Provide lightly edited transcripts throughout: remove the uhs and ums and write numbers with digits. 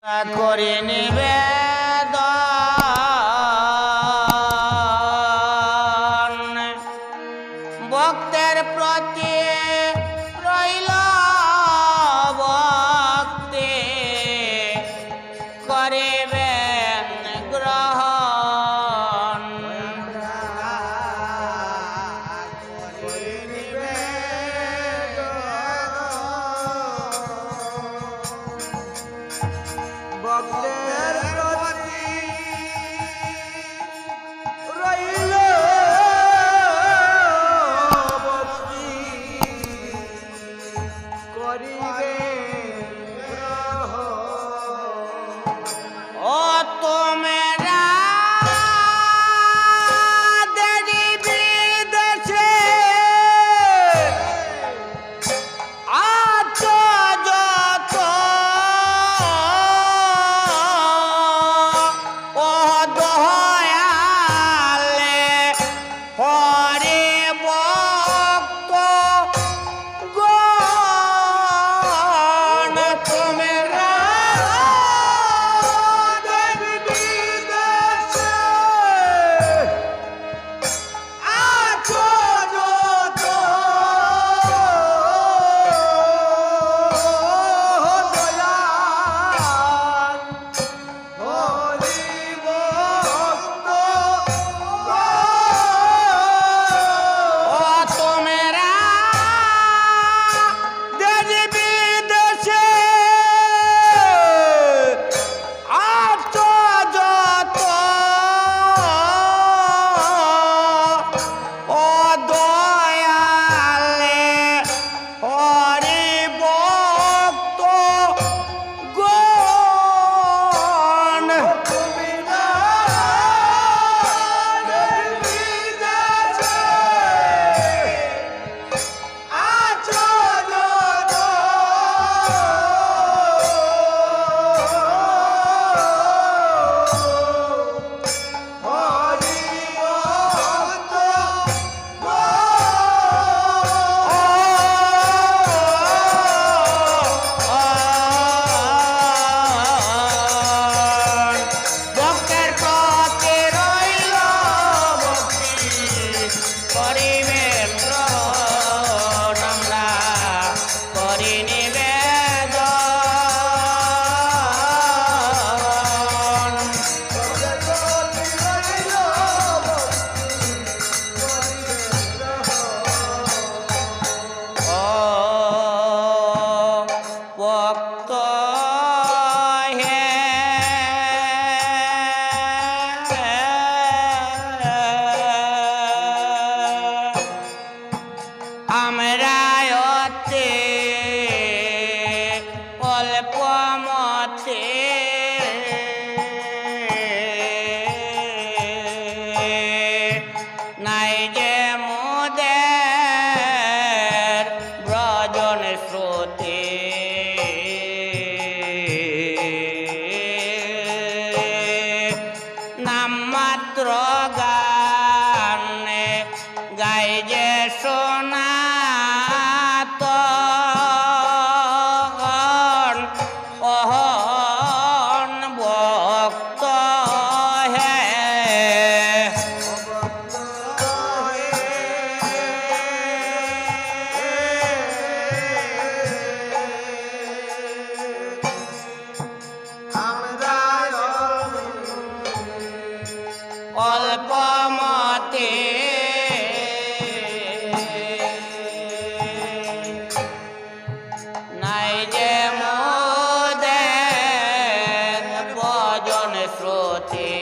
করে নিবেদন ভক্তের প্রতি রইল ভক্তি করিবেন গ্রহণ ভক্তের প্রতি রইল ভক্তি করিবে ও তোমরা দেবী বিদেশে আছো যত ও দয়ালে হরে ভক্ত গণ তোমরা দেবী বিদেশে আছো যত দয়াল হরি ভক্ত ও তোমরা দেবী বিদেশে আছো যত ও দয়ালে হরি ভক্ত গণ তুমি না দেবী বিদেশে আছো যত হরি ভক্ত ভক্তের প্রতি রইল ভক্তি করিবেন গ্রহণ আমরা করি নিবেদন ও ভক্ত হে আমরা অতে অল্প মতে নাই যে মোদের ব্রজন শ্রোতে নাম মাত্র গানে গাই যে সনাতন অহন ভক্ত হে অল্প মতে নাই যে মোদের ভজন শ্রোতে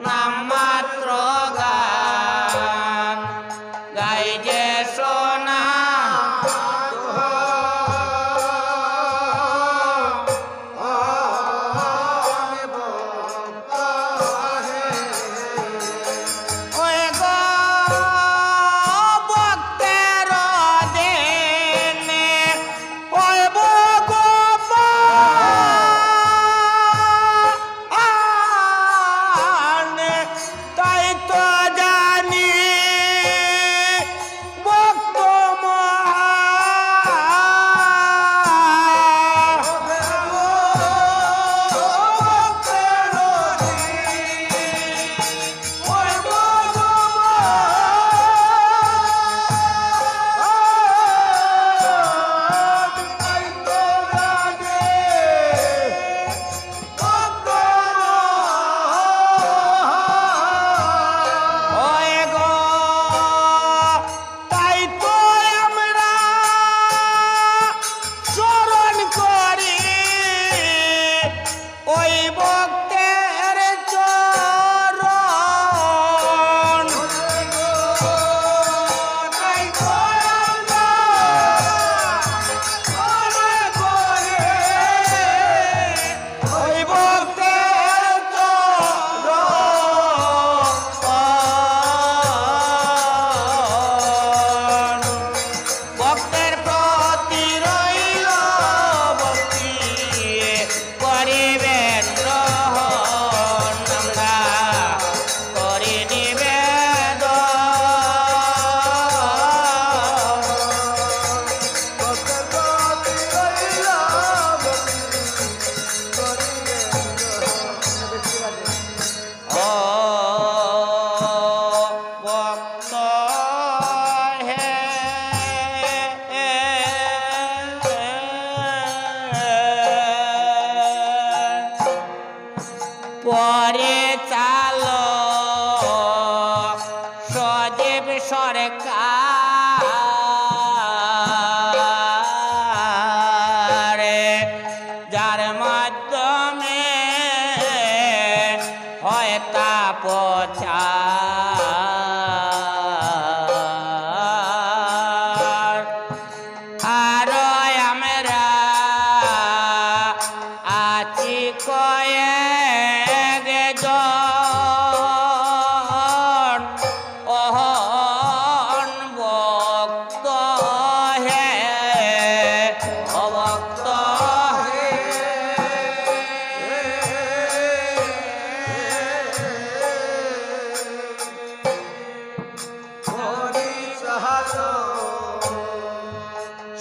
নাম মাত্র গান গাই যে সোনা ওই গো ভক্তের দেনে ওই ভগ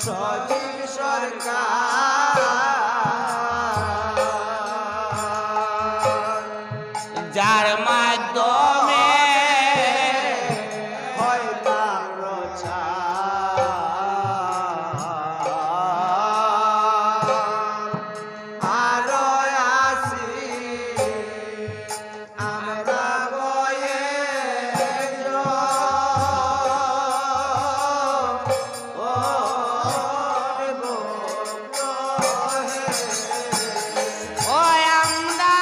সজীব সরকার যার মাধ্যমে হয় তার প্রচার। আরো আসি আমরা বয়ে ওই আমরা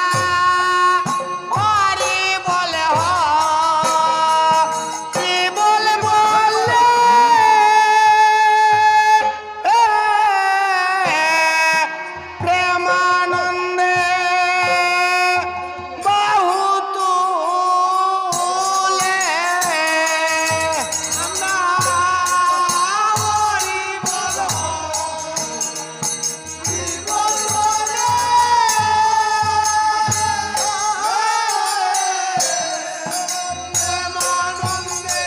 হরি বলে হরি বলে বলে প্রেমানন্দে বাহু তুলে আমরা হরি বল জীবন বলে প্রেমানন্দে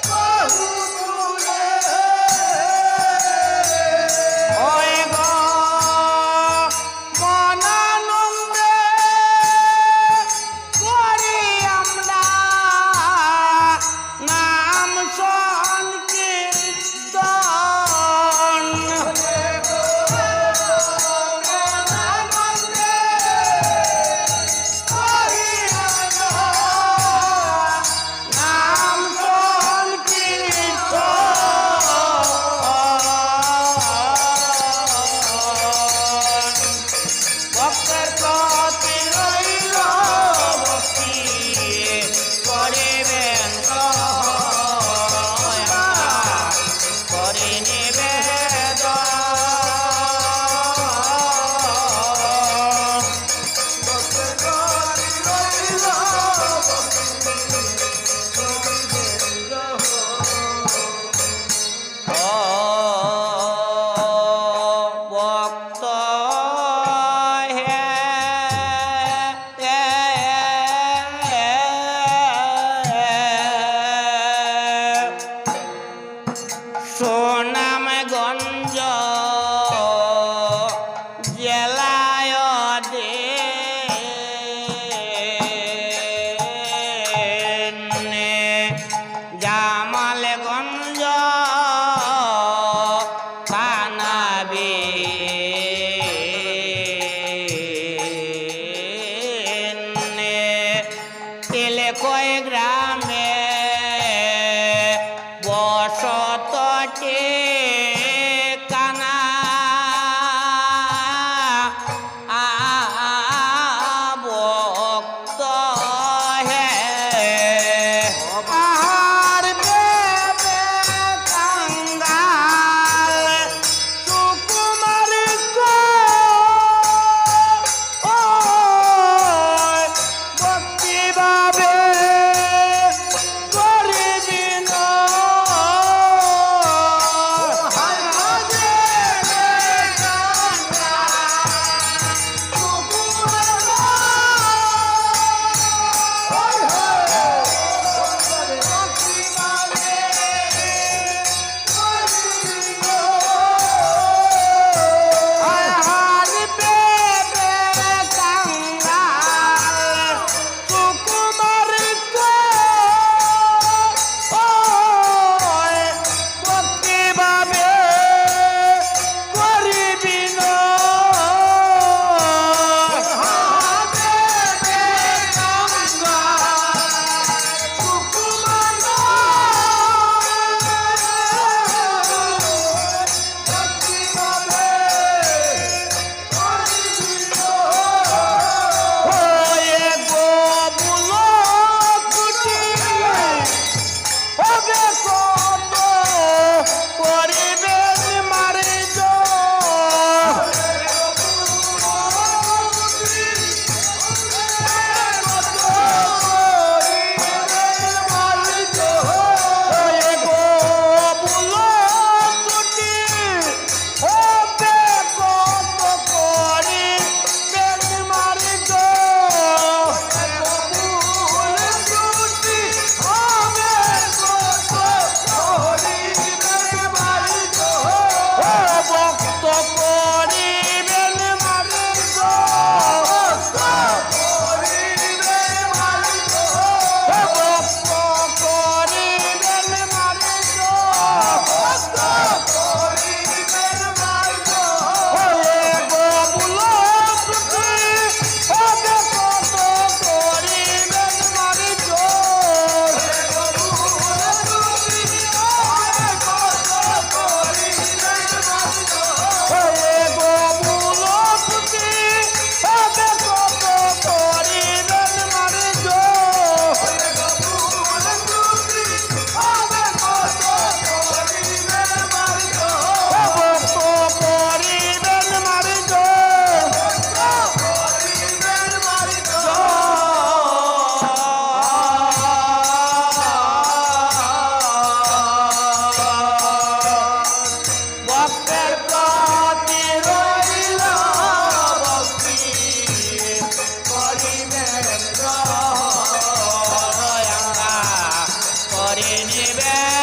বাহু তুলে ওই গো মনানন্দে করি আমরা নাম সংকীর্তন নাম সংকীর্তন ভক্তের প্রতি রইল ভক্তি করিবেন করে নিবেদন ও ভক্ত হে সুনামগঞ্জ জেলায় জামালগঞ্জ থানাবে তেলে কয় গ্রামে বসতটে কানা ভক্ত হে আর বেবে কাঙ্গাল সুকুমারী কো ভক্তি ভাবে করিবি না দেবে